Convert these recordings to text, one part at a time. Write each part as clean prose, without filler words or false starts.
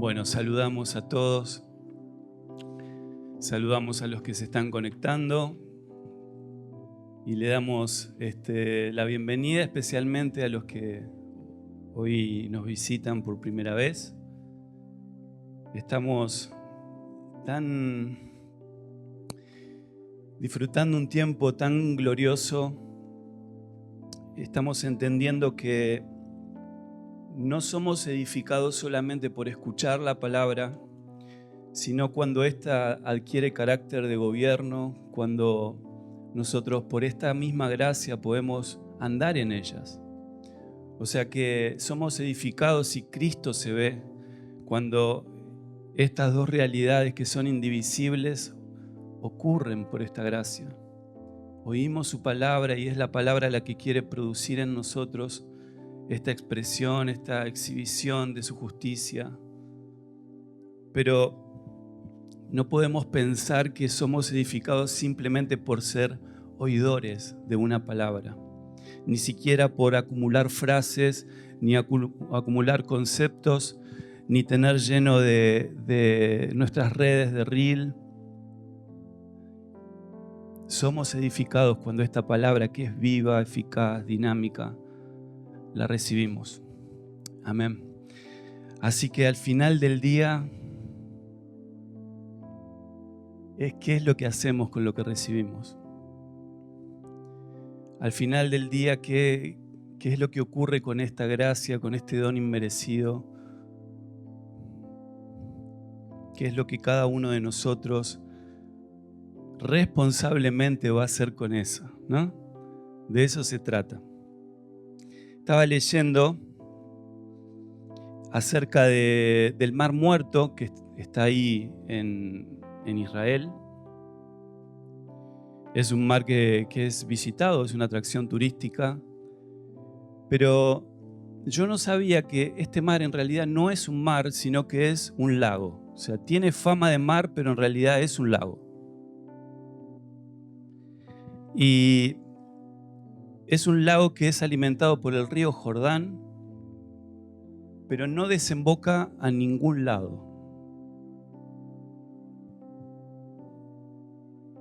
Bueno, saludamos a todos, saludamos a los que se están conectando y le damos la bienvenida especialmente a los que hoy nos visitan por primera vez. Estamos disfrutando un tiempo tan glorioso. Estamos entendiendo que no somos edificados solamente por escuchar la palabra, sino cuando ésta adquiere carácter de gobierno, cuando nosotros por esta misma gracia podemos andar en ellas. O sea que somos edificados y Cristo se ve cuando estas dos realidades que son indivisibles ocurren por esta gracia. Oímos su palabra y es la palabra la que quiere producir en nosotros esta expresión, esta exhibición de su justicia. Pero no podemos pensar que somos edificados simplemente por ser oidores de una palabra, ni siquiera por acumular frases, ni acumular conceptos, ni tener lleno de nuestras redes de reel. Somos edificados cuando esta palabra, que es viva, eficaz, dinámica, la recibimos. Amén. Así que al final del día, ¿qué es lo que hacemos con lo que recibimos? Al final del día, ¿qué es lo que ocurre con esta gracia, con este don inmerecido? ¿Qué es lo que cada uno de nosotros responsablemente va a hacer con eso, ¿no? De eso se trata. Estaba leyendo acerca del Mar Muerto, que está ahí en Israel. Es un mar que es visitado, es una atracción turística, pero yo no sabía que este mar en realidad no es un mar, sino que es un lago. O sea, tiene fama de mar, pero en realidad es un lago. Y es un lago que es alimentado por el río Jordán, pero no desemboca a ningún lado.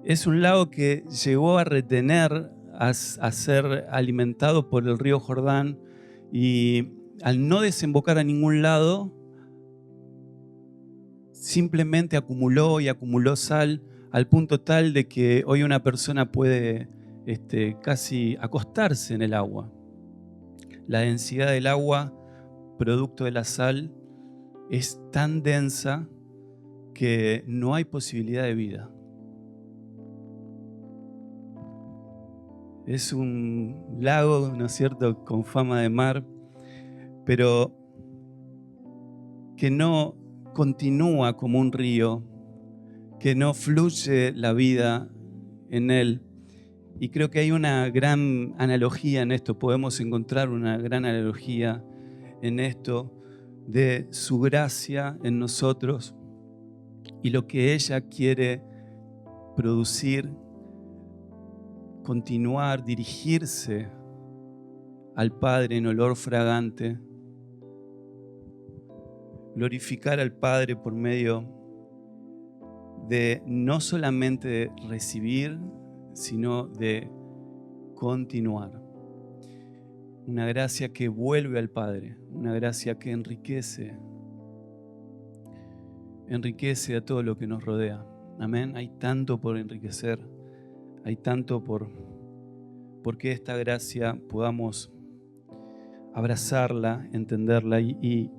Es un lago que llegó a retener, a ser alimentado por el río Jordán, y al no desembocar a ningún lado, simplemente acumuló y acumuló sal al punto tal de que hoy una persona puede casi acostarse en el agua. La densidad del agua, producto de la sal, es tan densa que no hay posibilidad de vida. Es un lago, ¿no es cierto?, con fama de mar, pero que no continúa como un río, que no fluye la vida en él. Y creo que hay una gran analogía en esto, podemos encontrar una gran analogía en esto de su gracia en nosotros y lo que ella quiere producir, continuar, dirigirse al Padre en olor fragante, glorificar al Padre por medio de no solamente recibir, sino de continuar. Una gracia que vuelve al Padre, una gracia que enriquece a todo lo que nos rodea. Amén. Hay tanto por enriquecer, hay tanto porque esta gracia podamos abrazarla, entenderla y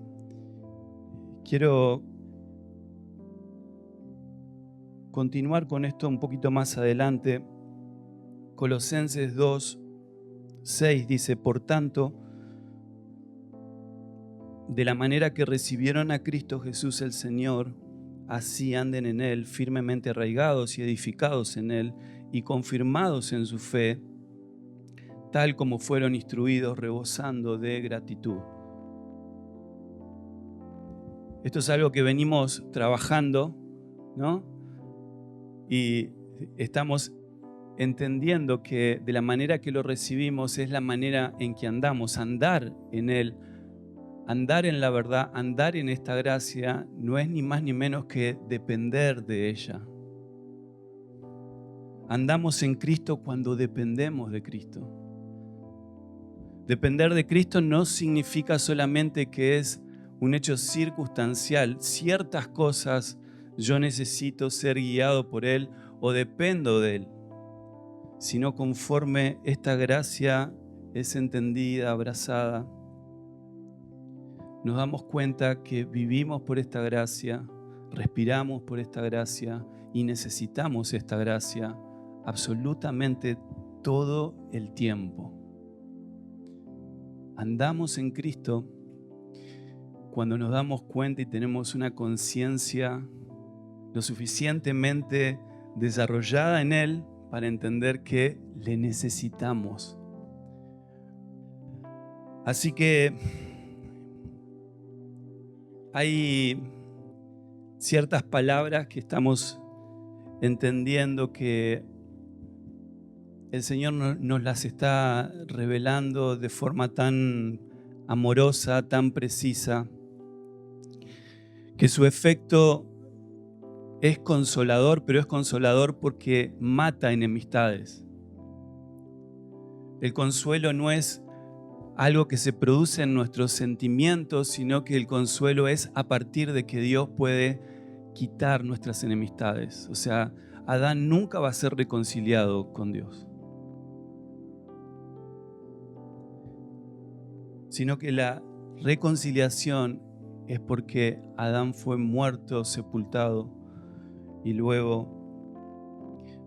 quiero continuar con esto un poquito más adelante. Colosenses 2:6 dice: por tanto, de la manera que recibieron a Cristo Jesús el Señor, así anden en Él, firmemente arraigados y edificados en Él y confirmados en su fe, tal como fueron instruidos, rebosando de gratitud. Esto es algo que venimos trabajando, ¿no? Y estamos entendiendo que de la manera que lo recibimos es la manera en que andamos. Andar en Él Andar en la verdad, andar en esta gracia, no es ni más ni menos que depender de ella. Andamos en Cristo cuando dependemos de Cristo. Depender de Cristo no significa solamente que es un hecho circunstancial. Ciertas cosas yo necesito ser guiado por Él o dependo de Él, sino conforme esta gracia es entendida, abrazada, nos damos cuenta que vivimos por esta gracia, respiramos por esta gracia y necesitamos esta gracia absolutamente todo el tiempo. Andamos en Cristo cuando nos damos cuenta y tenemos una conciencia lo suficientemente desarrollada en Él para entender que le necesitamos. Así que hay ciertas palabras que estamos entendiendo que el Señor nos las está revelando de forma tan amorosa, tan precisa, que su efecto es consolador, pero es consolador porque mata enemistades. El consuelo no es algo que se produce en nuestros sentimientos, sino que el consuelo es a partir de que Dios puede quitar nuestras enemistades. O sea, Adán nunca va a ser reconciliado con Dios, sino que la reconciliación es porque Adán fue muerto, sepultado, y luego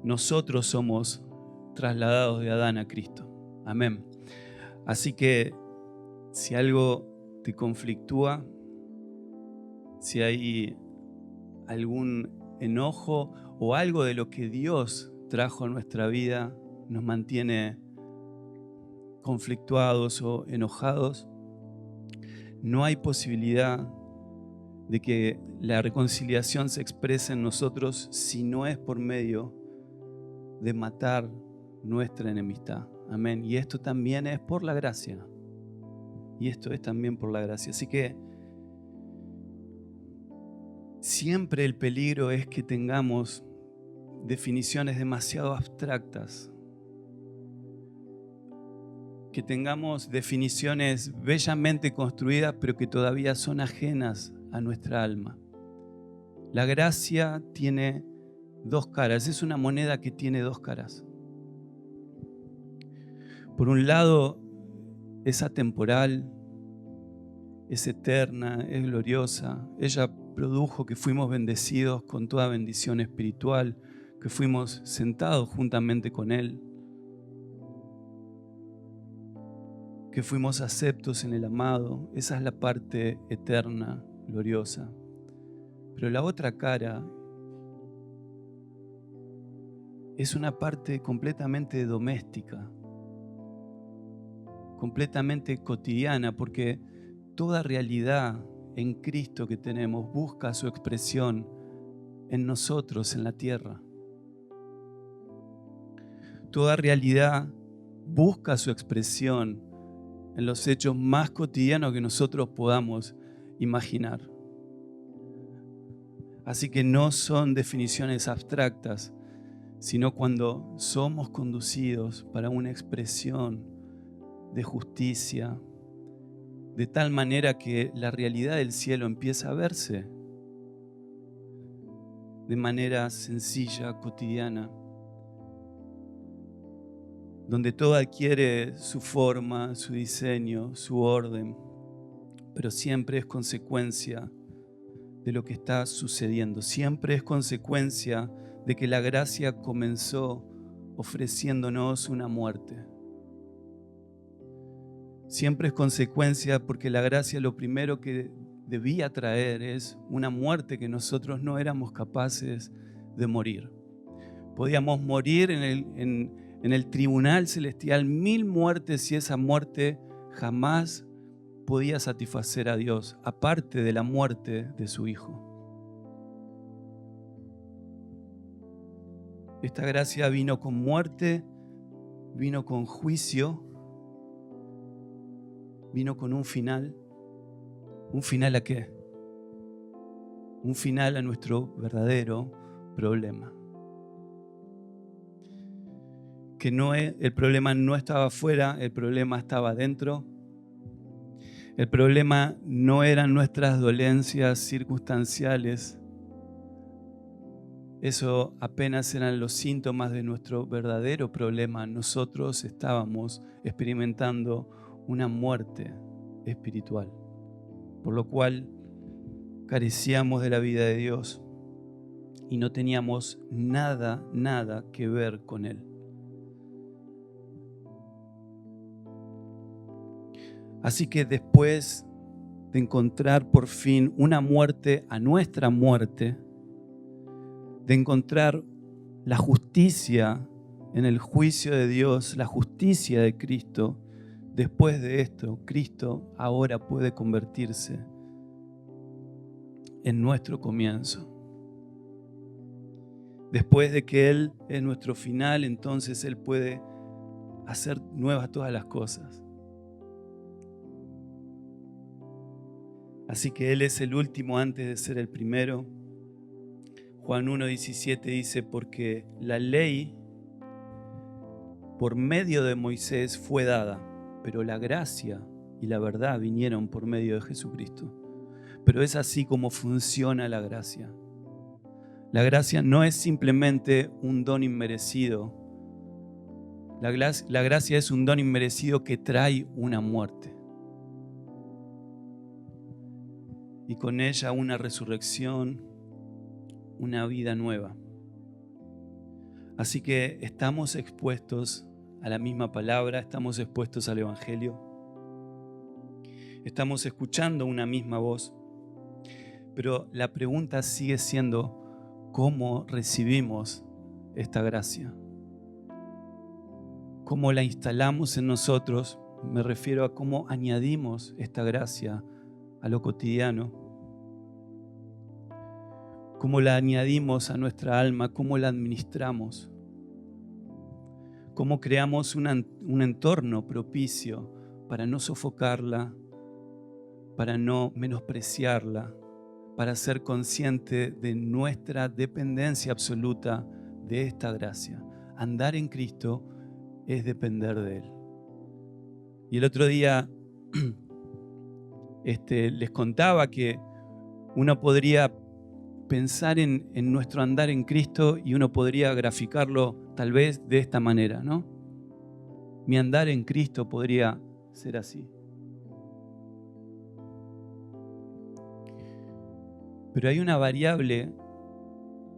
nosotros somos trasladados de Adán a Cristo. Amén. Así que si algo te conflictúa, si hay algún enojo o algo de lo que Dios trajo a nuestra vida nos mantiene conflictuados o enojados, no hay posibilidad de que la reconciliación se exprese en nosotros si no es por medio de matar nuestra enemistad. Amén. Y esto también es por la gracia. Y esto es también por la gracia. Así que siempre el peligro es que tengamos definiciones demasiado abstractas, que tengamos definiciones bellamente construidas, pero que todavía son ajenas a nuestra alma. La gracia tiene dos caras, es una moneda que tiene dos caras. Por un lado, es atemporal, es eterna, es gloriosa. Ella produjo que fuimos bendecidos con toda bendición espiritual, que fuimos sentados juntamente con Él, que fuimos aceptos en el amado. Esa es la parte eterna, gloriosa. Pero la otra cara es una parte completamente doméstica, completamente cotidiana, porque toda realidad en Cristo que tenemos busca su expresión en nosotros, en la tierra. Toda realidad busca su expresión en los hechos más cotidianos que nosotros podamos imaginar. Así que no son definiciones abstractas, sino cuando somos conducidos para una expresión de justicia, de tal manera que la realidad del cielo empieza a verse de manera sencilla, cotidiana, donde todo adquiere su forma, su diseño, su orden, pero siempre es consecuencia de lo que está sucediendo. Siempre es consecuencia de que la gracia comenzó ofreciéndonos una muerte. Siempre es consecuencia porque la gracia lo primero que debía traer es una muerte que nosotros no éramos capaces de morir. Podíamos morir en el tribunal celestial 1000 muertes y esa muerte jamás podía satisfacer a Dios, aparte de la muerte de su Hijo. Esta gracia vino con muerte, vino con juicio, vino con un final, ¿Un final a qué? Un final a nuestro verdadero problema. Que el problema no estaba afuera, el problema estaba adentro. El problema no eran nuestras dolencias circunstanciales. Eso apenas eran los síntomas de nuestro verdadero problema. Nosotros estábamos experimentando una muerte espiritual, por lo cual carecíamos de la vida de Dios y no teníamos nada que ver con Él. Así que después de encontrar por fin una muerte a nuestra muerte, de encontrar la justicia en el juicio de Dios, la justicia de Cristo, después de esto, Cristo ahora puede convertirse en nuestro comienzo. Después de que Él es nuestro final, entonces Él puede hacer nuevas todas las cosas. Así que Él es el último antes de ser el primero. Juan 1:17 dice, porque la ley por medio de Moisés fue dada, pero la gracia y la verdad vinieron por medio de Jesucristo. Pero es así como funciona la gracia. La gracia no es simplemente un don inmerecido. La gracia es un don inmerecido que trae una muerte. Y con ella una resurrección, una vida nueva. Así que estamos expuestos a la misma palabra, estamos expuestos al Evangelio. Estamos escuchando una misma voz. Pero la pregunta sigue siendo, ¿cómo recibimos esta gracia? ¿Cómo la instalamos en nosotros? Me refiero a cómo añadimos esta gracia a lo cotidiano. ¿Cómo la añadimos a nuestra alma? ¿Cómo la administramos? ¿Cómo creamos un entorno propicio para no sofocarla, para no menospreciarla, para ser consciente de nuestra dependencia absoluta de esta gracia? Andar en Cristo es depender de Él. Y el otro día les contaba que uno podría pensar en nuestro andar en Cristo y uno podría graficarlo tal vez de esta manera, ¿no? Mi andar en Cristo podría ser así. Pero hay una variable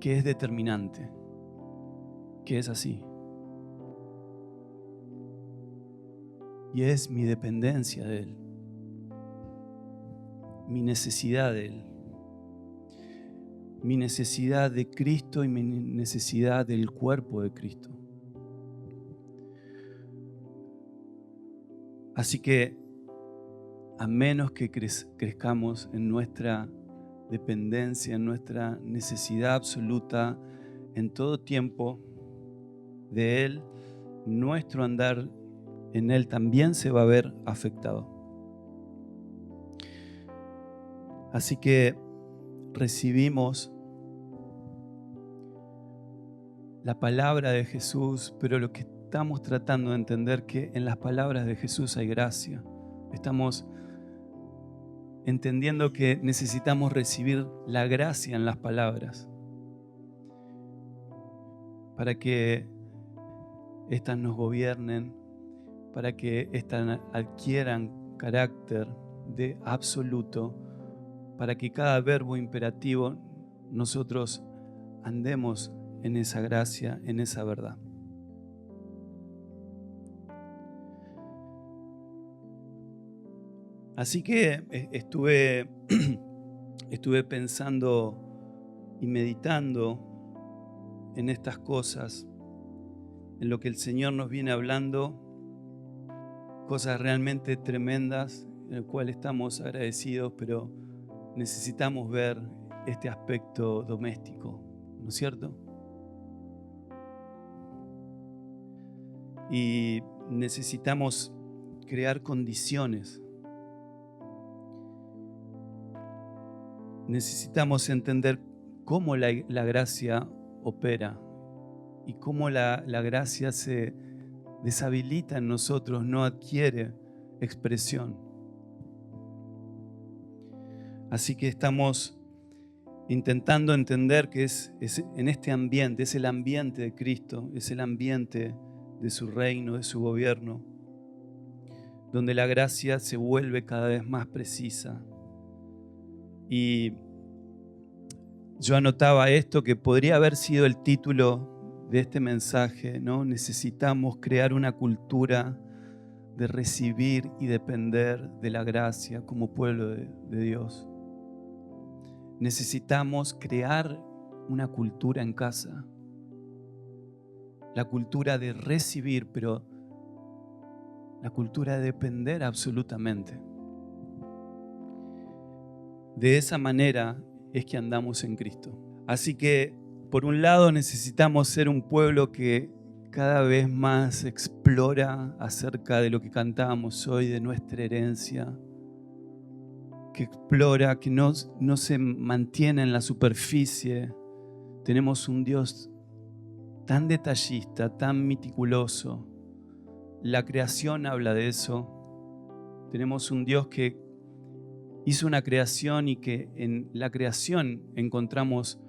que es determinante, que es así. Y es mi dependencia de Él, mi necesidad de Él. Mi necesidad de Cristo y mi necesidad del cuerpo de Cristo. Así que, a menos que crezcamos en nuestra dependencia, en nuestra necesidad absoluta, en todo tiempo de Él, nuestro andar en Él también se va a ver afectado. Así que recibimos la palabra de Jesús, pero lo que estamos tratando de entender que en las palabras de Jesús hay gracia. Estamos entendiendo que necesitamos recibir la gracia en las palabras para que éstas nos gobiernen, para que éstas adquieran carácter de absoluto, para que cada verbo imperativo nosotros andemos en esa gracia, en esa verdad. Así que estuve pensando y meditando en estas cosas, en lo que el Señor nos viene hablando, cosas realmente tremendas, en el cual estamos agradecidos, pero necesitamos ver este aspecto doméstico, ¿no es cierto? Y necesitamos crear condiciones necesitamos entender cómo la gracia opera y cómo la gracia se deshabilita en nosotros, no adquiere expresión. Así que estamos intentando entender que es en este ambiente, es el ambiente de Cristo, es el ambiente de su reino, de su gobierno, donde la gracia se vuelve cada vez más precisa. Y yo anotaba esto, que podría haber sido el título de este mensaje, ¿no? Necesitamos crear una cultura de recibir y depender de la gracia como pueblo de Dios. Necesitamos crear una cultura en casa, la cultura de recibir, pero la cultura de depender absolutamente. De esa manera es que andamos en Cristo. Así que, por un lado, necesitamos ser un pueblo que cada vez más explora acerca de lo que cantábamos hoy, de nuestra herencia, que explora, que no se mantiene en la superficie. Tenemos un Dios tan detallista, tan meticuloso. La creación habla de eso. Tenemos un Dios que hizo una creación y que en la creación encontramos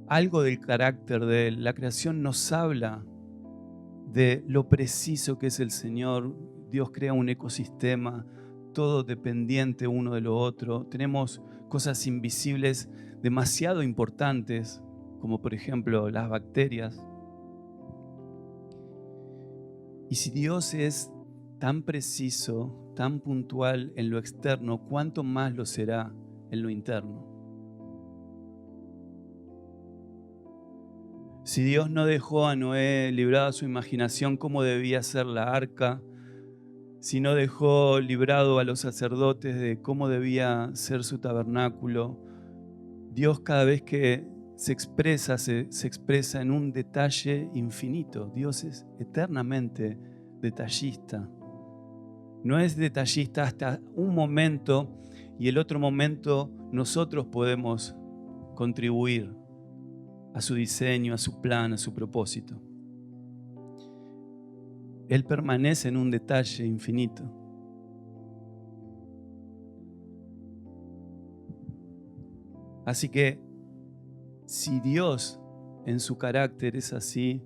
algo del carácter de Él. La creación nos habla de lo preciso que es el Señor. Dios crea un ecosistema, todo dependiente uno de lo otro. Tenemos cosas invisibles demasiado importantes, como por ejemplo las bacterias. Y si Dios es tan preciso, tan puntual en lo externo, ¿cuánto más lo será en lo interno? Si Dios no dejó a Noé librado a su imaginación cómo debía ser la arca, si no dejó librado a los sacerdotes de cómo debía ser su tabernáculo, Dios cada vez que se expresa, se expresa en un detalle infinito. Dios es eternamente detallista. No es detallista hasta un momento y el otro momento nosotros podemos contribuir a su diseño, a su plan, a su propósito. Él permanece en un detalle infinito. Así que si Dios en su carácter es así,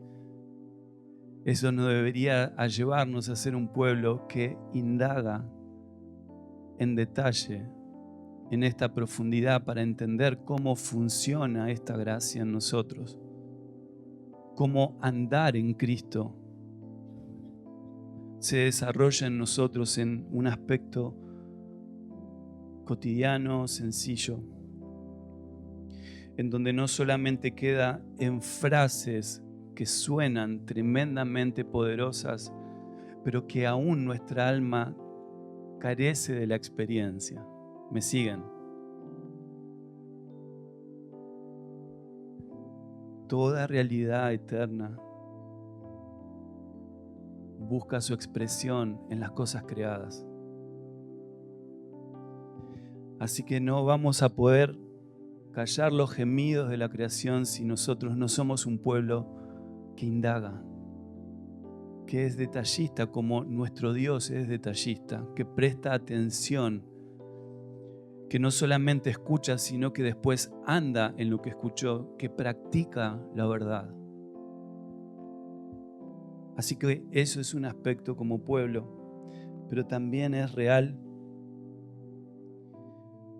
eso nos debería llevarnos a ser un pueblo que indaga en detalle en esta profundidad para entender cómo funciona esta gracia en nosotros, cómo andar en Cristo se desarrolla en nosotros en un aspecto cotidiano, sencillo, en donde no solamente queda en frases que suenan tremendamente poderosas, pero que aún nuestra alma carece de la experiencia. ¿Me siguen? Toda realidad eterna busca su expresión en las cosas creadas. Así que no vamos a poder callar los gemidos de la creación si nosotros no somos un pueblo que indaga, que es detallista como nuestro Dios es detallista, que presta atención, que no solamente escucha, sino que después anda en lo que escuchó, que practica la verdad. Así que eso es un aspecto como pueblo, pero también es real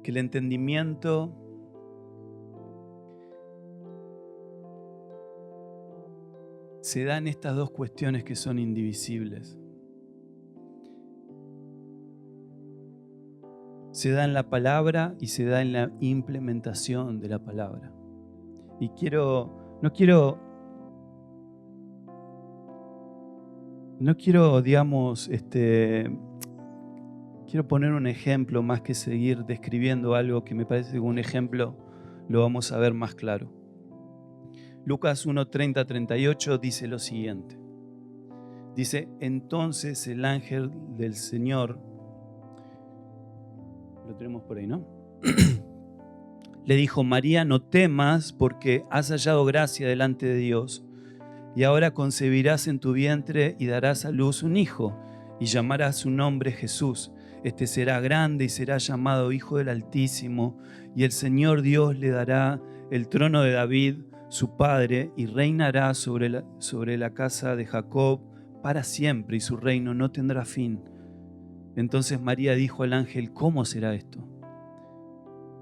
que el entendimiento se da en estas dos cuestiones que son indivisibles. Se da en la palabra y se da en la implementación de la palabra. Y no quiero, digamos, quiero poner un ejemplo más que seguir describiendo algo que me parece que un ejemplo lo vamos a ver más claro. Lucas 1:30-38 dice lo siguiente. Dice, entonces el ángel del Señor, lo tenemos por ahí, ¿no? le dijo: María, no temas, porque has hallado gracia delante de Dios, y ahora concebirás en tu vientre y darás a luz un hijo, y llamarás su nombre Jesús. Este será grande y será llamado Hijo del Altísimo, y el Señor Dios le dará el trono de David, su padre, y reinará sobre la casa de Jacob para siempre, y su reino no tendrá fin. Entonces María dijo al ángel: ¿cómo será esto?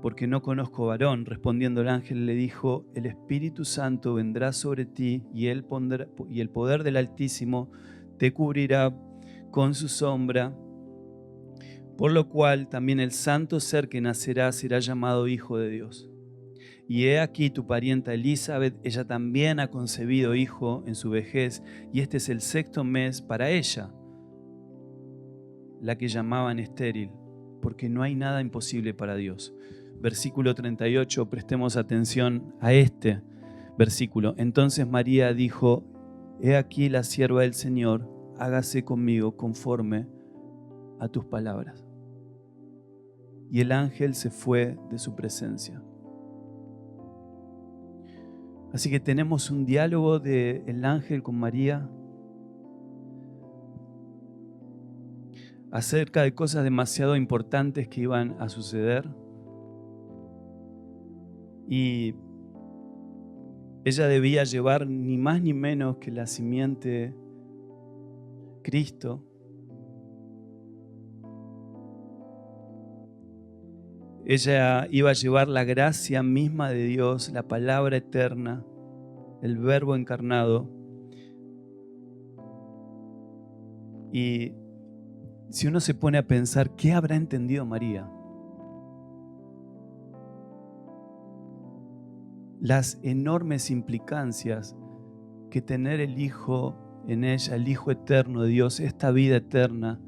Porque no conozco varón. Respondiendo el ángel le dijo: el Espíritu Santo vendrá sobre ti y el poder del Altísimo te cubrirá con su sombra, por lo cual también el santo ser que nacerá será llamado Hijo de Dios. Y he aquí tu parienta Elizabeth, ella también ha concebido hijo en su vejez, y este es el 6º mes para ella, la que llamaban estéril, porque no hay nada imposible para Dios. Versículo 38, prestemos atención a este versículo. Entonces María dijo: he aquí la sierva del Señor, hágase conmigo conforme a tus palabras. Y el ángel se fue de su presencia. Así que tenemos un diálogo del ángel con María acerca de cosas demasiado importantes que iban a suceder. Y ella debía llevar ni más ni menos que la simiente Cristo. Ella iba a llevar la gracia misma de Dios, la palabra eterna, el Verbo encarnado. Y si uno se pone a pensar, ¿qué habrá entendido María? Las enormes implicancias que tener el Hijo en ella, el Hijo eterno de Dios, esta vida eterna,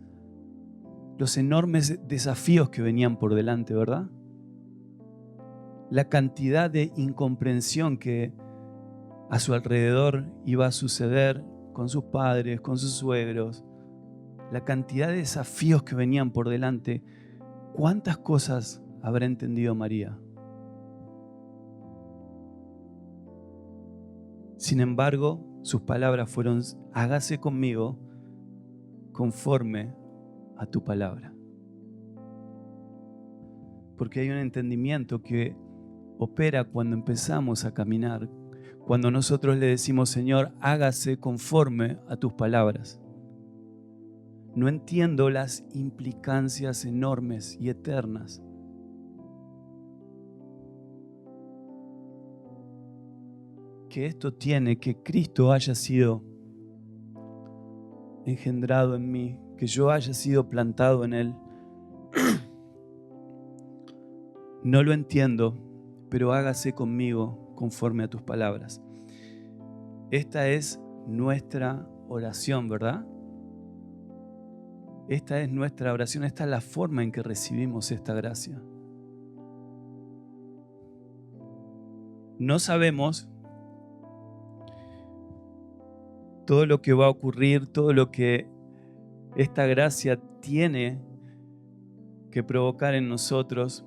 los enormes desafíos que venían por delante, ¿verdad? La cantidad de incomprensión que a su alrededor iba a suceder con sus padres, con sus suegros, la cantidad de desafíos que venían por delante. ¿Cuántas cosas habrá entendido María? Sin embargo, sus palabras fueron: hágase conmigo conforme a tu palabra. Porque hay un entendimiento que opera cuando empezamos a caminar, cuando nosotros le decimos: Señor, hágase conforme a tus palabras. No entiendo las implicancias enormes y eternas que esto tiene, que Cristo haya sido engendrado en mí, que yo haya sido plantado en Él. No lo entiendo, pero hágase conmigo conforme a tus palabras. Esta es nuestra oración, ¿verdad? Esta es nuestra oración, esta es la forma en que recibimos esta gracia. No sabemos todo lo que va a ocurrir, todo lo que esta gracia tiene que provocar en nosotros,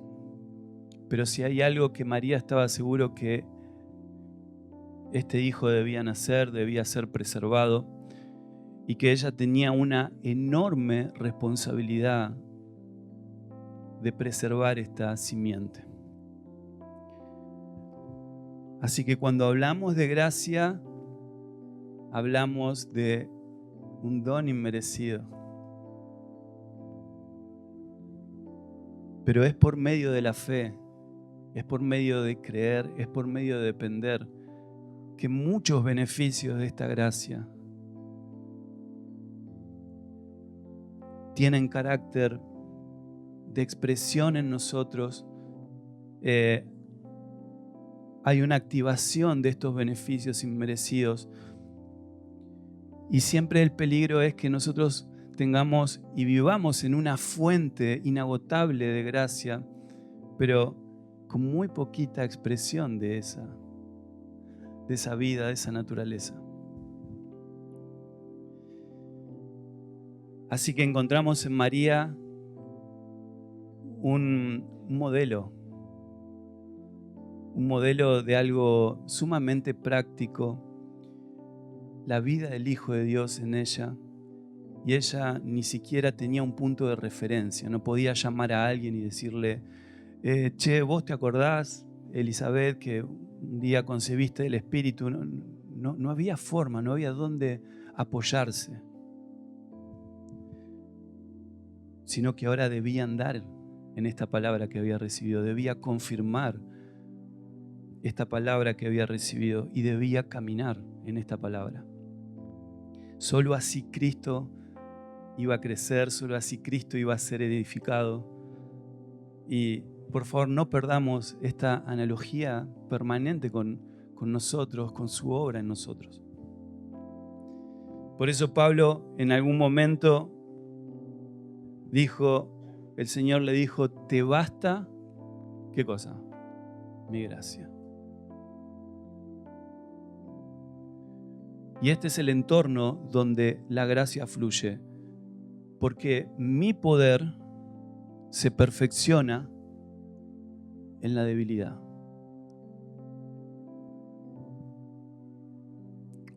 pero si hay algo que María estaba seguro que este hijo debía nacer, debía ser preservado, y que ella tenía una enorme responsabilidad de preservar esta simiente. Así que cuando hablamos de gracia, hablamos de un don inmerecido. Pero es por medio de la fe, es por medio de creer, es por medio de depender, que muchos beneficios de esta gracia tienen carácter de expresión en nosotros. Hay una activación de estos beneficios inmerecidos. Y siempre el peligro es que nosotros tengamos y vivamos en una fuente inagotable de gracia, pero con muy poquita expresión de esa vida, de esa naturaleza. Así que encontramos en María un modelo un modelo de algo sumamente práctico, la vida del Hijo de Dios en ella, y ella ni siquiera tenía un punto de referencia, no podía llamar a alguien y decirle, che, ¿vos te acordás, Elizabeth, que un día concebiste el Espíritu? No había forma, no había dónde apoyarse, sino que ahora debía andar en esta palabra que había recibido, debía confirmar esta palabra que había recibido y debía caminar en esta palabra. Solo así Cristo iba a crecer, solo así Cristo iba a ser edificado. Y por favor, no perdamos esta analogía permanente con nosotros, con su obra en nosotros. Por eso Pablo en algún momento dijo, el Señor le dijo, te basta, ¿qué cosa? Mi gracia. Y este es el entorno donde la gracia fluye, porque mi poder se perfecciona en la debilidad.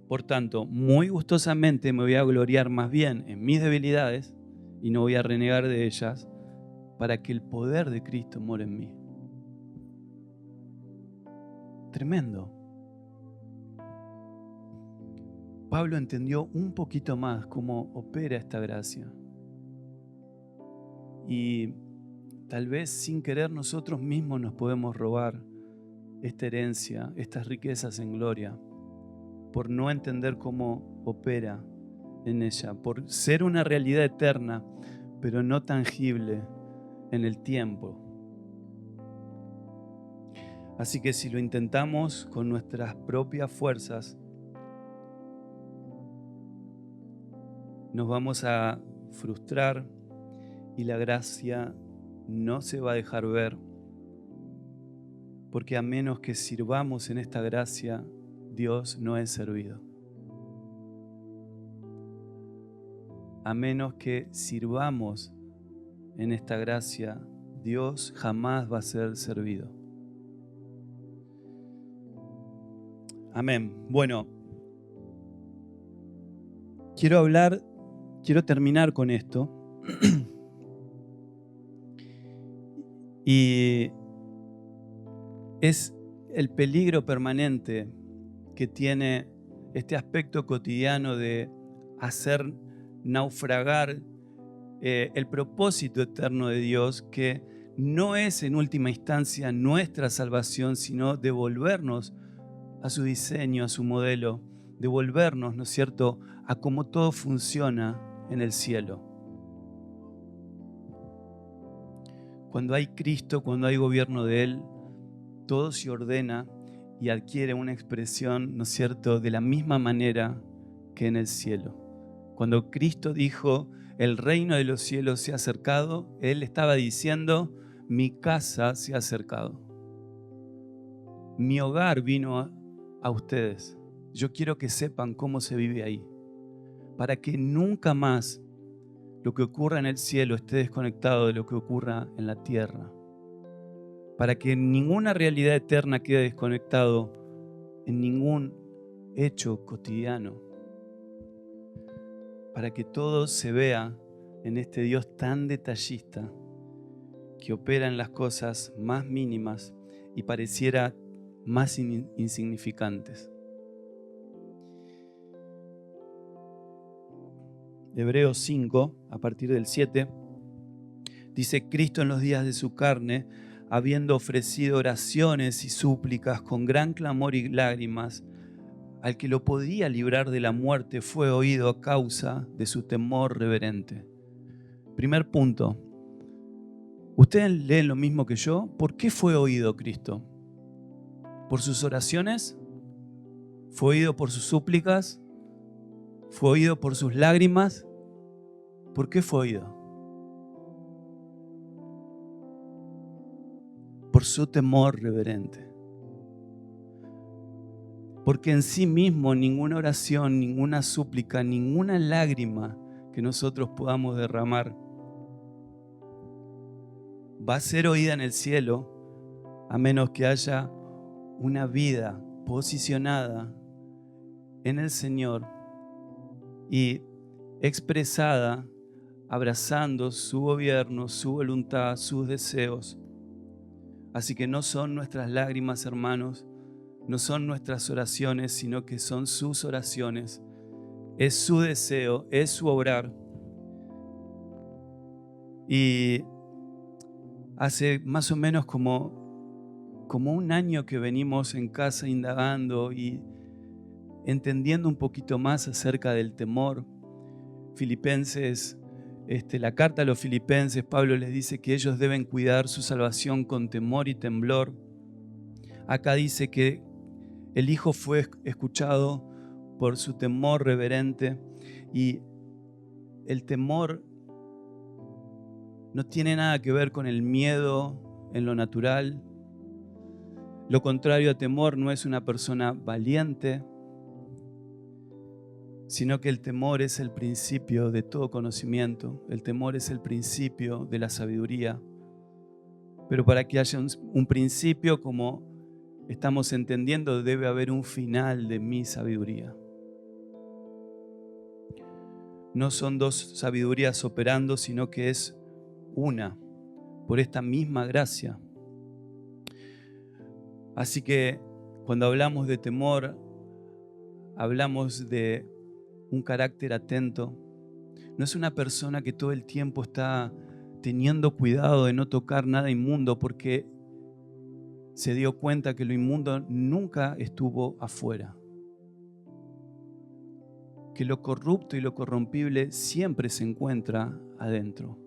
Por tanto, muy gustosamente me voy a gloriar más bien en mis debilidades y no voy a renegar de ellas para que el poder de Cristo more en mí. Tremendo. Pablo entendió un poquito más cómo opera esta gracia. Y tal vez sin querer nosotros mismos nos podemos robar esta herencia, estas riquezas en gloria, por no entender cómo opera en ella, por ser una realidad eterna, pero no tangible en el tiempo. Así que si lo intentamos con nuestras propias fuerzas, nos vamos a frustrar y la gracia no se va a dejar ver, porque a menos que sirvamos en esta gracia, Dios no es servido. A menos que sirvamos en esta gracia, Dios jamás va a ser servido. Amén. Bueno, quiero terminar con esto. Y es el peligro permanente que tiene este aspecto cotidiano de hacer naufragar el propósito eterno de Dios, que no es en última instancia nuestra salvación, sino devolvernos a su diseño, a su modelo, devolvernos, ¿no es cierto?, a cómo todo funciona en el cielo. Cuando hay Cristo, cuando hay gobierno de Él, todo se ordena y adquiere una expresión, ¿no es cierto?, de la misma manera que en el cielo. Cuando Cristo dijo, el reino de los cielos se ha acercado, Él estaba diciendo, mi casa se ha acercado. Mi hogar vino a ustedes. Yo quiero que sepan cómo se vive ahí, para que nunca más lo que ocurra en el cielo esté desconectado de lo que ocurra en la tierra. Para que ninguna realidad eterna quede desconectado en ningún hecho cotidiano. Para que todo se vea en este Dios tan detallista que opera en las cosas más mínimas y pareciera más insignificantes. Hebreos 5, a partir del 7, dice, Cristo en los días de su carne, habiendo ofrecido oraciones y súplicas con gran clamor y lágrimas, al que lo podía librar de la muerte, fue oído a causa de su temor reverente. Primer punto. ¿Ustedes leen lo mismo que yo? ¿Por qué fue oído Cristo? ¿Por sus oraciones? ¿Fue oído por sus súplicas? ¿Fue oído por sus lágrimas? ¿Por qué fue oído? Por su temor reverente. Porque en sí mismo ninguna oración, ninguna súplica, ninguna lágrima que nosotros podamos derramar va a ser oída en el cielo a menos que haya una vida posicionada en el Señor y expresada, abrazando su gobierno, su voluntad, sus deseos. Así que no son nuestras lágrimas, hermanos, no son nuestras oraciones, sino que son sus oraciones. Es su deseo, es su obrar. Y hace más o menos como un año que venimos en casa indagando y entendiendo un poquito más acerca del temor. Filipenses, la carta a los Filipenses, Pablo les dice que ellos deben cuidar su salvación con temor y temblor. Acá dice que el Hijo fue escuchado por su temor reverente, y el temor no tiene nada que ver con el miedo en lo natural. Lo contrario a temor no es una persona valiente, sino que el temor es el principio de todo conocimiento. El temor es el principio de la sabiduría. Pero para que haya un principio, como estamos entendiendo, debe haber un final de mi sabiduría. No son dos sabidurías operando, sino que es una, por esta misma gracia. Así que cuando hablamos de temor, hablamos de un carácter atento. No es una persona que todo el tiempo está teniendo cuidado de no tocar nada inmundo porque se dio cuenta que lo inmundo nunca estuvo afuera. Que lo corrupto y lo corrompible siempre se encuentra adentro.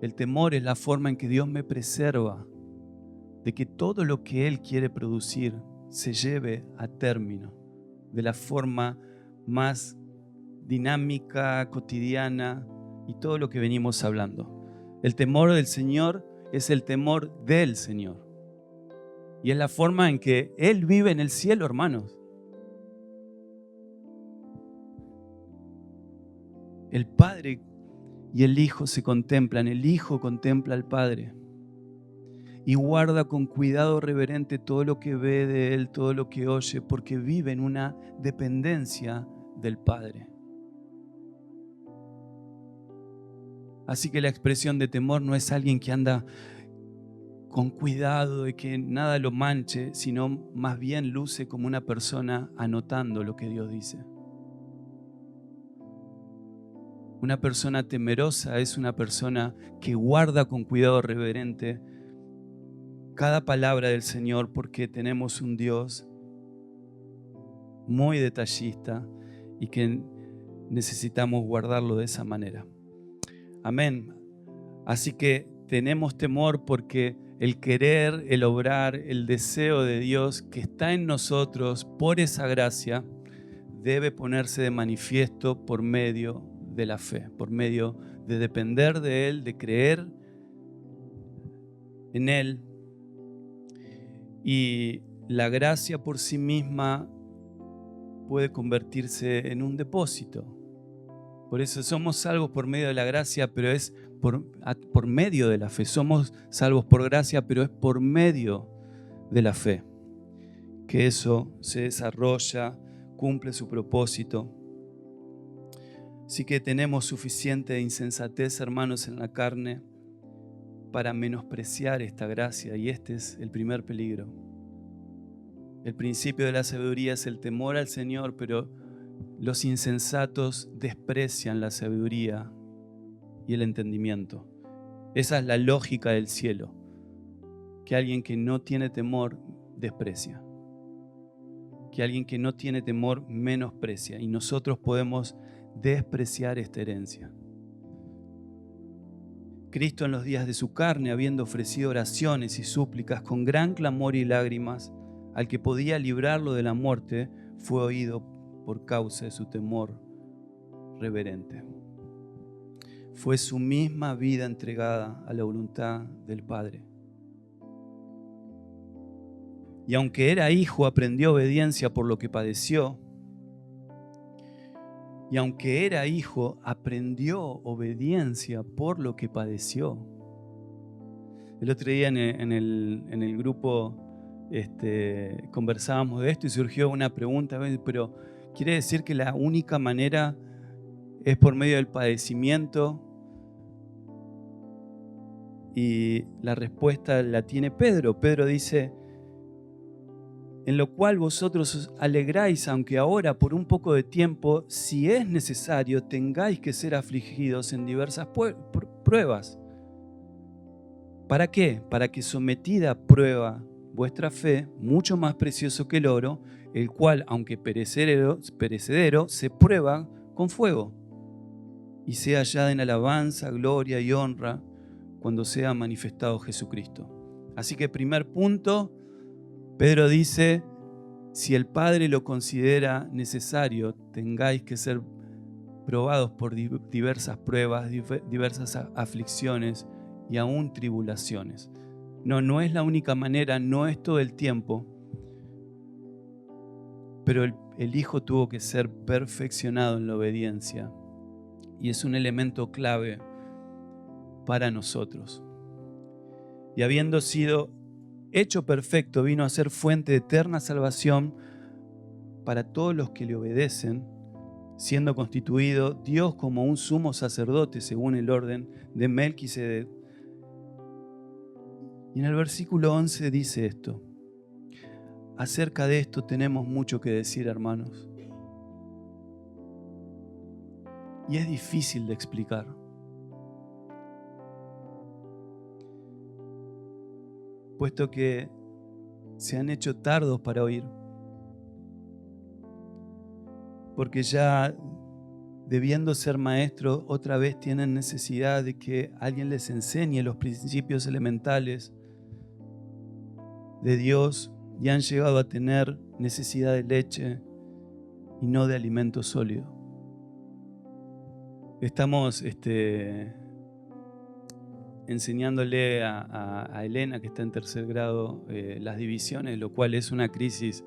El temor es la forma en que Dios me preserva de que todo lo que Él quiere producir se lleve a término de la forma más dinámica, cotidiana y todo lo que venimos hablando. El temor del Señor es el temor del Señor. Y es la forma en que Él vive en el cielo, hermanos. El Padre y el Hijo se contemplan. El Hijo contempla al Padre y guarda con cuidado reverente todo lo que ve de Él, todo lo que oye, porque vive en una dependencia del Padre. Así que la expresión de temor no es alguien que anda con cuidado de que nada lo manche, sino más bien luce como una persona anotando lo que Dios dice. Una persona temerosa es una persona que guarda con cuidado reverente cada palabra del Señor, porque tenemos un Dios muy detallista y que necesitamos guardarlo de esa manera. Amén. Así que tenemos temor porque el querer, el obrar, el deseo de Dios que está en nosotros por esa gracia debe ponerse de manifiesto por medio de la fe, por medio de depender de Él, de creer en Él. Y la gracia por sí misma puede convertirse en un depósito. Por eso somos salvos por medio de la gracia, pero es por medio de la fe. Somos salvos por gracia, pero es por medio de la fe que eso se desarrolla, cumple su propósito. Así que tenemos suficiente insensatez, hermanos, en la carne para menospreciar esta gracia, y este es el primer peligro. El principio de la sabiduría es el temor al Señor, pero los insensatos desprecian la sabiduría y el entendimiento. Esa es la lógica del cielo, que alguien que no tiene temor desprecia, que alguien que no tiene temor menosprecia, y nosotros podemos despreciar esta herencia. Cristo, en los días de su carne, habiendo ofrecido oraciones y súplicas con gran clamor y lágrimas al que podía librarlo de la muerte, fue oído por causa de su temor reverente. Fue su misma vida entregada a la voluntad del Padre. Y aunque era hijo, aprendió obediencia por lo que padeció. Y aunque era hijo, aprendió obediencia por lo que padeció. El otro día en el grupo conversábamos de esto y surgió una pregunta, pero ¿quiere decir que la única manera es por medio del padecimiento? Y la respuesta la tiene Pedro. Pedro dice, en lo cual vosotros os alegráis, aunque ahora por un poco de tiempo, si es necesario, tengáis que ser afligidos en diversas pruebas. ¿Para qué? Para que sometida a prueba vuestra fe, mucho más precioso que el oro, el cual, aunque perecedero, se prueba con fuego, y sea hallada en alabanza, gloria y honra cuando sea manifestado Jesucristo. Así que primer punto, Pedro dice, si el Padre lo considera necesario, tengáis que ser probados por diversas pruebas, diversas aflicciones y aún tribulaciones. No es la única manera, no es todo el tiempo, pero el Hijo tuvo que ser perfeccionado en la obediencia y es un elemento clave para nosotros. Y habiendo sido hecho perfecto, vino a ser fuente de eterna salvación para todos los que le obedecen, siendo constituido Dios como un sumo sacerdote según el orden de Melquisedec. Y en el versículo 11 dice esto. Acerca de esto tenemos mucho que decir, hermanos. Y es difícil de explicar. Puesto que se han hecho tardos para oír. Porque ya, debiendo ser maestros, otra vez tienen necesidad de que alguien les enseñe los principios elementales de Dios y han llegado a tener necesidad de leche y no de alimento sólido. Estamos enseñándole a Elena, que está en tercer grado, las divisiones, lo cual es una crisis,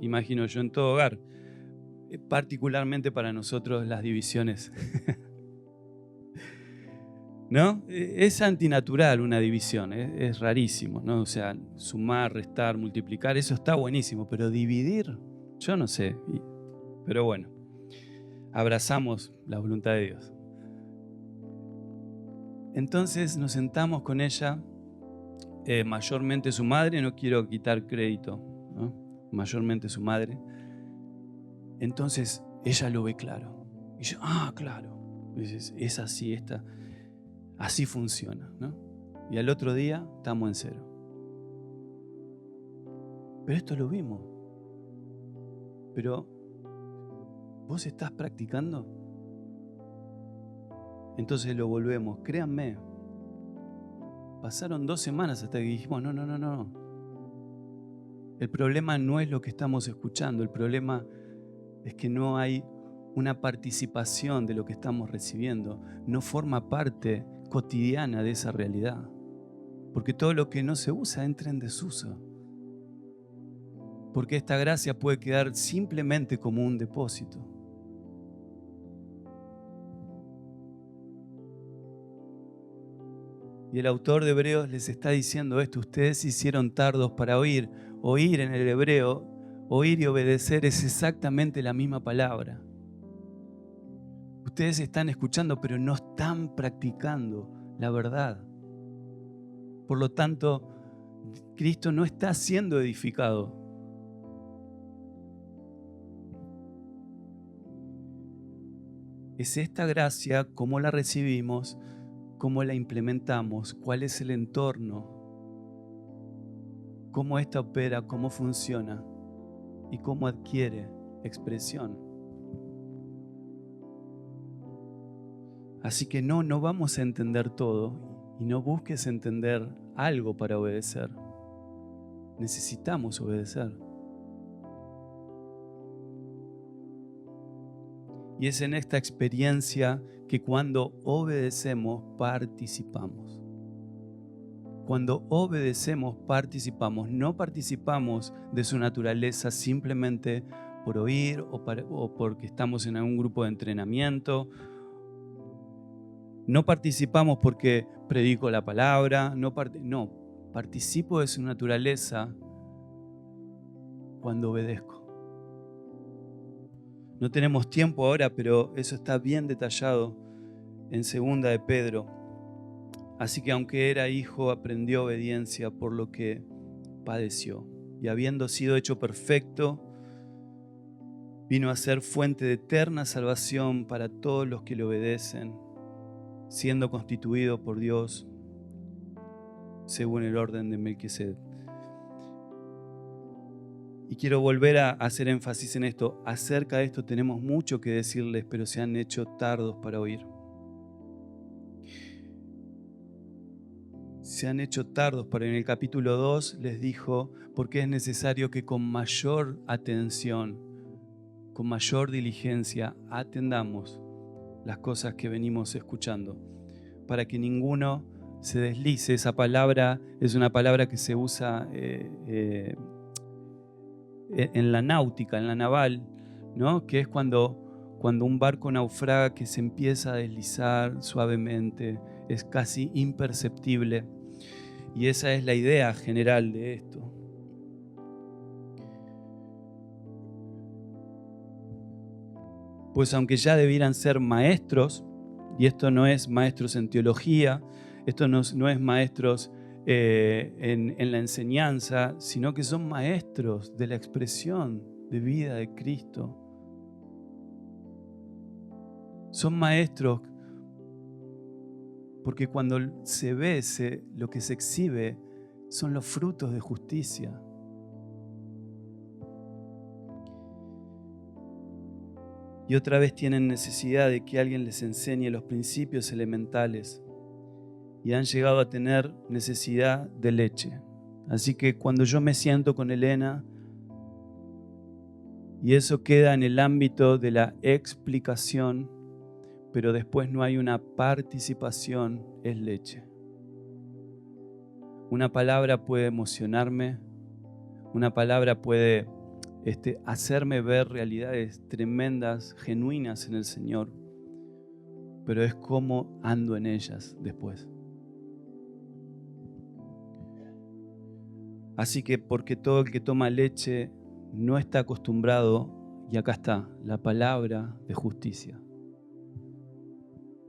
imagino yo, en todo hogar. Particularmente para nosotros las divisiones. ¿No? Es antinatural una división, es rarísimo, ¿no? O sea, sumar, restar, multiplicar, eso está buenísimo, pero dividir, yo no sé. Pero bueno, abrazamos la voluntad de Dios. Entonces nos sentamos con ella, mayormente su madre, no quiero quitar crédito, ¿no? Mayormente su madre. Entonces ella lo ve claro. Y yo, claro, es así, así funciona, ¿no? Y al otro día estamos en cero. Pero esto lo vimos. Pero, ¿vos estás practicando? Entonces lo volvemos. Créanme, pasaron 2 semanas hasta que dijimos, no. El problema no es lo que estamos escuchando, el problema es que no hay una participación de lo que estamos recibiendo, no forma parte cotidiana de esa realidad, porque todo lo que no se usa entra en desuso, porque esta gracia puede quedar simplemente como un depósito. Y el autor de Hebreos les está diciendo esto, ustedes se hicieron tardos para oír. Oír en el hebreo, oír y obedecer es exactamente la misma palabra. Ustedes están escuchando, pero no están practicando la verdad. Por lo tanto, Cristo no está siendo edificado. Es esta gracia, cómo la recibimos, cómo la implementamos, cuál es el entorno, cómo esta opera, cómo funciona y cómo adquiere expresión. Así que no vamos a entender todo y no busques entender algo para obedecer. Necesitamos obedecer. Y es en esta experiencia que cuando obedecemos, participamos. Cuando obedecemos, participamos. No participamos de su naturaleza simplemente por oír o porque estamos en algún grupo de entrenamiento. No participamos porque predico la palabra. No, participo de su naturaleza cuando obedezco. No tenemos tiempo ahora, pero eso está bien detallado en 2 de Pedro. Así que aunque era hijo, aprendió obediencia por lo que padeció. Y habiendo sido hecho perfecto, vino a ser fuente de eterna salvación para todos los que le obedecen, siendo constituido por Dios según el orden de Melquisedec. Y quiero volver a hacer énfasis en esto. Acerca de esto tenemos mucho que decirles, pero se han hecho tardos para oír. Se han hecho tardos para oír. En el capítulo 2 les dijo, porque es necesario que con mayor atención, con mayor diligencia, atendamos las cosas que venimos escuchando, para que ninguno se deslice. Esa palabra es una palabra que se usa en la náutica, en la naval, ¿no? Que es cuando un barco naufraga, que se empieza a deslizar suavemente, es casi imperceptible. Y esa es la idea general de esto. Pues aunque ya debieran ser maestros, y esto no es maestros en teología, esto no es maestros en la enseñanza, sino que son maestros de la expresión de vida de Cristo. Son maestros porque cuando se ve, lo que se exhibe son los frutos de justicia. Y otra vez tienen necesidad de que alguien les enseñe los principios elementales. Y han llegado a tener necesidad de leche. Así que cuando yo me siento con Elena, y eso queda en el ámbito de la explicación, pero después no hay una participación, es leche. Una palabra puede emocionarme, una palabra puede hacerme ver realidades tremendas, genuinas en el Señor, pero es cómo ando en ellas después. Así que porque todo el que toma leche no está acostumbrado, y acá está, la palabra de justicia,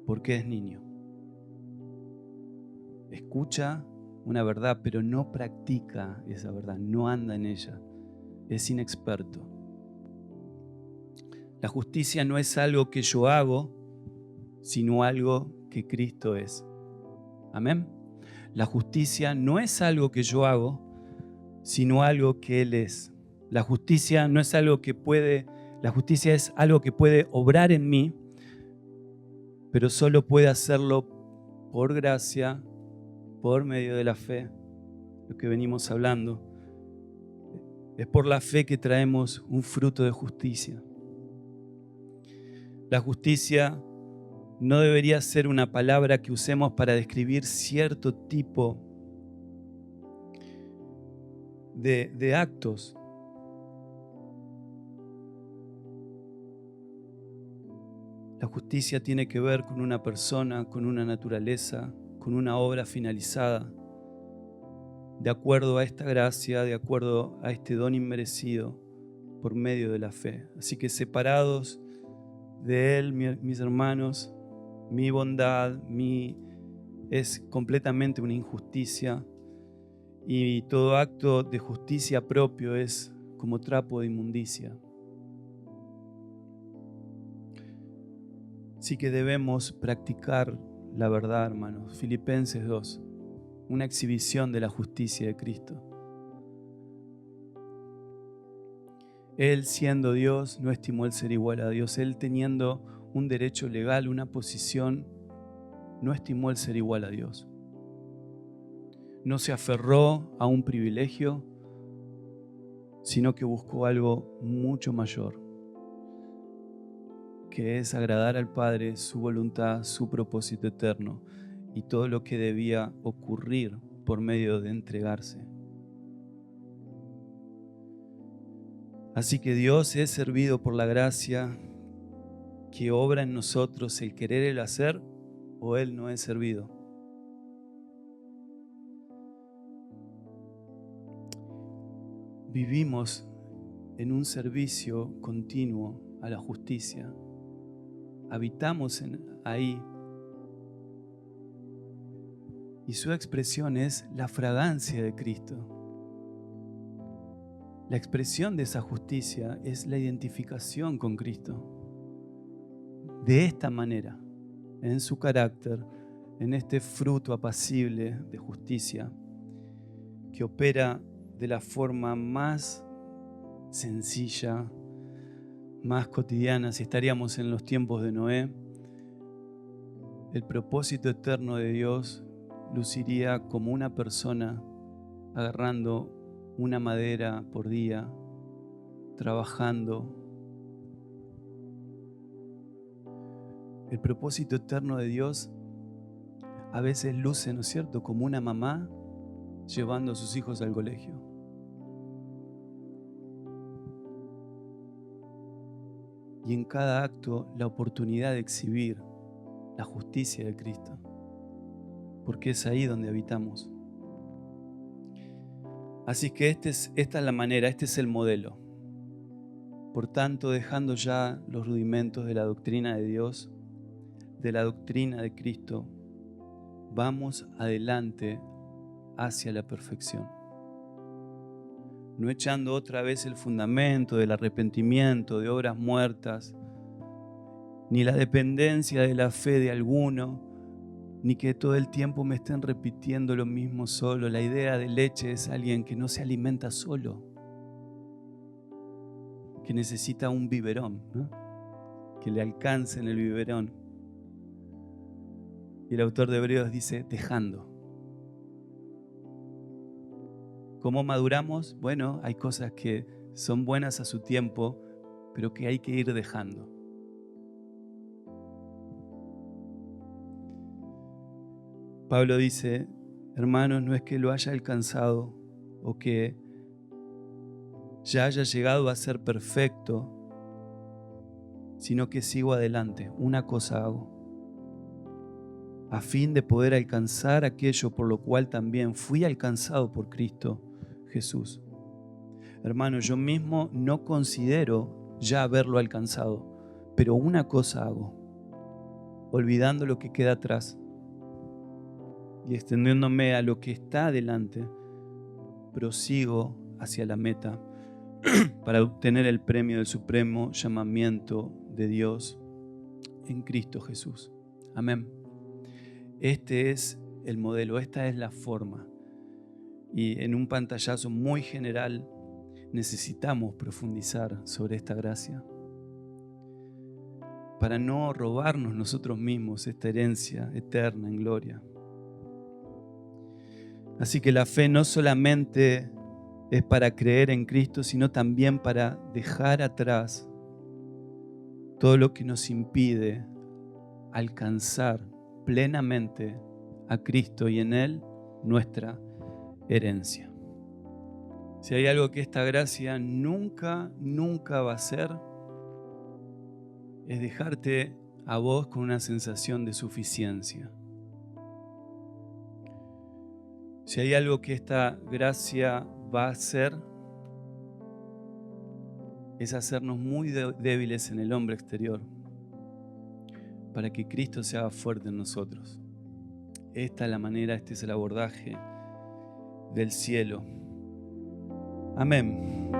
porque es niño. Escucha una verdad, pero no practica esa verdad, no anda en ella, es inexperto. La justicia no es algo que yo hago, sino algo que Cristo es. Amén. La justicia no es algo que yo hago, sino algo que Él es. La justicia no es algo que puede, la justicia es algo que puede obrar en mí, pero solo puede hacerlo por gracia, por medio de la fe, lo que venimos hablando. Es por la fe que traemos un fruto de justicia. La justicia no debería ser una palabra que usemos para describir cierto tipo de actos. La justicia tiene que ver con una persona, con una naturaleza, con una obra finalizada, de acuerdo a esta gracia, de acuerdo a este don inmerecido por medio de la fe. Así que separados de Él, mis hermanos, mi bondad, es completamente una injusticia, y todo acto de justicia propio es como trapo de inmundicia. Así que debemos practicar la verdad, hermanos. Filipenses 2, una exhibición de la justicia de Cristo. Él, siendo Dios, no estimó el ser igual a Dios. Él, teniendo un derecho legal, una posición, no estimó el ser igual a Dios. No se aferró a un privilegio, sino que buscó algo mucho mayor, que es agradar al Padre, su voluntad, su propósito eterno y todo lo que debía ocurrir por medio de entregarse. Así que Dios es servido por la gracia que obra en nosotros el querer, el hacer, o Él no es servido. Vivimos en un servicio continuo a la justicia. Habitamos ahí. Y su expresión es la fragancia de Cristo. La expresión de esa justicia es la identificación con Cristo. De esta manera, en su carácter, en este fruto apacible de justicia, que opera de la forma más sencilla, más cotidiana. Si estaríamos en los tiempos de Noé, el propósito eterno de Dios luciría como una persona agarrando una madera por día, trabajando. El propósito eterno de Dios a veces luce, ¿no es cierto?, como una mamá llevando a sus hijos al colegio. Y en cada acto la oportunidad de exhibir la justicia de Cristo, porque es ahí donde habitamos. Así que esta es la manera, este es el modelo. Por tanto, dejando ya los rudimentos de la doctrina de Dios, de la doctrina de Cristo, vamos adelante hacia la perfección. No echando otra vez el fundamento del arrepentimiento, de obras muertas, ni la dependencia de la fe de alguno, ni que todo el tiempo me estén repitiendo lo mismo solo. La idea de leche es alguien que no se alimenta solo, que necesita un biberón, ¿no? Que le alcance en el biberón. Y el autor de Hebreos dice, dejando. ¿Cómo maduramos? Bueno, hay cosas que son buenas a su tiempo, pero que hay que ir dejando. Pablo dice, hermanos, no es que lo haya alcanzado o que ya haya llegado a ser perfecto, sino que sigo adelante. Una cosa hago, a fin de poder alcanzar aquello por lo cual también fui alcanzado por Cristo Jesús. Hermanos, yo mismo no considero ya haberlo alcanzado, pero una cosa hago, olvidando lo que queda atrás y extendiéndome a lo que está adelante, prosigo hacia la meta para obtener el premio del supremo llamamiento de Dios en Cristo Jesús. Amén. Este es el modelo, esta es la forma. Y en un pantallazo muy general necesitamos profundizar sobre esta gracia para no robarnos nosotros mismos esta herencia eterna en gloria. Así que la fe no solamente es para creer en Cristo, sino también para dejar atrás todo lo que nos impide alcanzar plenamente a Cristo y en Él nuestra herencia. Si hay algo que esta gracia nunca va a hacer, es dejarte a vos con una sensación de suficiencia. Si hay algo que esta gracia va a hacer, es hacernos muy débiles en el hombre exterior, para que Cristo se haga fuerte en nosotros. Esta es la manera, este es el abordaje del cielo. Amén.